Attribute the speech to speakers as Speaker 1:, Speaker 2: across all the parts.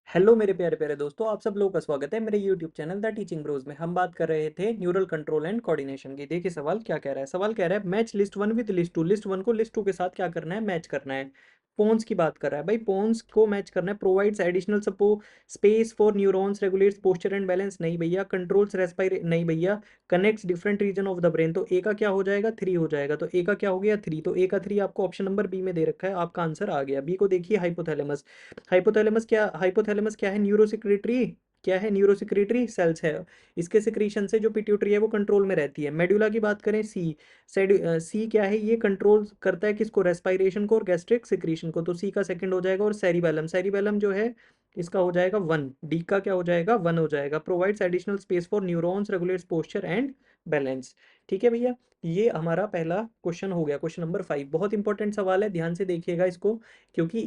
Speaker 1: Hello मेरे प्यारे प्यारे दोस्तों, आप सब लोगों का स्वागत है मेरे YouTube channel the teaching bros में। हम बात कर रहे थे न्यूरल कंट्रोल एंड कोऑर्डिनेशन की। देखिए सवाल क्या कह रहा है। सवाल कह रहा है match list one with list two. List one को लिस्ट टू के साथ क्या करना है, मैच करना है। पोन्स की बात कर रहा है भाई, पोन्स को मैच करना है। प्रोवाइड्स एडिशनल सपो space for neurons, regulates posture and balance, नहीं भैया। कंट्रोल्स रेस्पायरे, नहीं भैया। Connects different region of the brain, तो ए का क्या हो जाएगा, थ्री हो जाएगा। तो ए का क्या हो गया, थ्री। तो ए का थ्री आपको ऑप्शन नंबर बी में दे रखा है, आपका आंसर आ गया। बी को देखिए, हाइपोथैलेमस। हाइपोथैलेमस क्या है, न्यूरोसिक्रेटरी। क्या है, न्यूरोसिक्रेटरी सेल्स है। इसके सिक्रीशन से जो पिट्यूटरी है वो कंट्रोल में रहती है। मेडुला की बात करें, सी। सी क्या है, ये कंट्रोल करता है किसको, रेस्पायरेशन को और गैस्ट्रिक सिक्रीशन को। तो सी का सेकंड हो जाएगा। और सेरिबेलम, सेरिबेलम जो है इसका हो जाएगा वन। डी का क्या हो जाएगा, वन हो जाएगा। Provides additional space for neurons, regulates posture and balance. ठीक है भैया, ये हमारा पहला क्वेश्चन हो गया। क्वेश्चन नंबर 5 बहुत इंपॉर्टेंट सवाल है, ध्यान से देखिएगा इसको। क्योंकि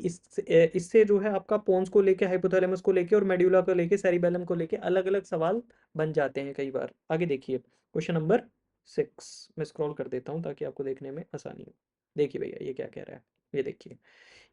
Speaker 1: इससे जो है आपका पोन्स को लेके, हाइपोथैलेमस को लेके और मेड्यूला को लेके, सेरिबेलम को लेके अलग अलग सवाल बन जाते हैं कई बार। आगे देखिए क्वेश्चन नंबर 6। मैं स्क्रॉल कर देता हूँ ताकि आपको देखने में आसानी हो। देखिए भैया ये क्या कह रहा है, ये देखिए।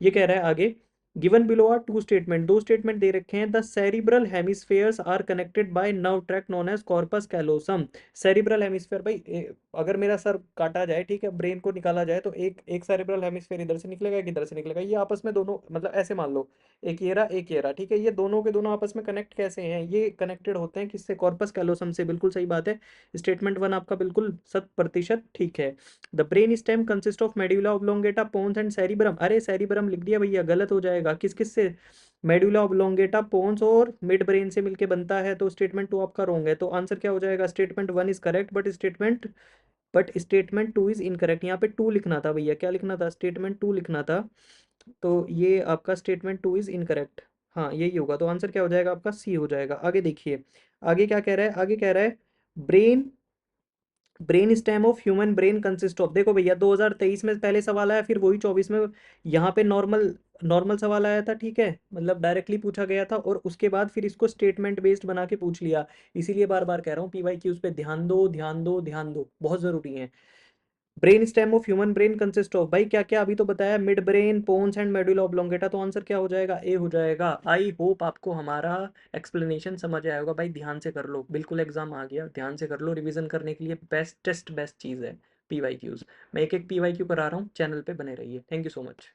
Speaker 1: ये कह रहा है आगे, given below are two statement. दो स्टेटमेंट दे रखे हैं। The cerebral hemispheres are connected by nerve track known as corpus callosum. Cerebral hemisphere भाई, अगर मेरा सर काटा जाए, ठीक है, ब्रेन को निकाला जाए, तो एक एक सेरिब्रल हेमिस्फेयर इधर से निकलेगा, एक इधर से निकलेगा। ये आपस में दोनों, मतलब ऐसे मान लो, एक ये रहा, एक ये रहा, ठीक है। ये दोनों के दोनों आपस में कनेक्ट कैसे हैं, ये कनेक्टेड होते हैं किससे, कॉर्पस कैलोसम से। बिल्कुल सही बात है। स्टेटमेंट वन आपका बिल्कुल 100% ठीक है। The brain stem consist of medulla oblongata, pons and cerebrum. अरे सेरिब्रम लिख दिया भैया, गलत हो जाएगा। किस किस से, मेड्यूला ऑब्लोंगेटा, पोन्स और मिड ब्रेन से मिलके बनता है। तो स्टेटमेंट टू आपका रॉन्ग है। तो आंसर क्या हो जाएगा, statement one is correct but statement two is incorrect. यहाँ पे टू लिखना था भैया, क्या लिखना था, स्टेटमेंट टू लिखना था। तो ये आपका स्टेटमेंट टू इज इनकरेक्ट। हाँ यही होगा। तो आंसर क्या हो जाएगा आपका, सी हो जाएगा। आगे देखिए, आगे क्या कह रहा है, आगे कह रहा है brain brain stem of human brain consist of. देखो भैया 2023 में पहले सवाल आया, फिर वही 24 में यहाँ पे नॉर्मल नॉर्मल सवाल आया था, ठीक है, मतलब डायरेक्टली पूछा गया था। और उसके बाद फिर इसको स्टेटमेंट बेस्ड बना के पूछ लिया। इसीलिए बार बार कह रहा हूँ, पीवाई क्यूज पे ध्यान दो, ध्यान दो, ध्यान दो, बहुत जरूरी है। Brain stem of human brain consist of, भाई क्या क्या अभी तो बताया, mid brain, pons and medulla oblongata. तो आंसर क्या हो जाएगा, ए हो जाएगा। आई होप आपको हमारा एक्सप्लेनेशन समझ आया होगा। भाई ध्यान से कर लो, बिल्कुल एग्जाम आ गया, ध्यान से कर लो। रिवीजन करने के लिए बेस्ट चीज़ है पीवाई क्यूज। मैं एक एक पीवाई क्यू करा रहा हूँ, चैनल पे बने रहिए। Thank you so much.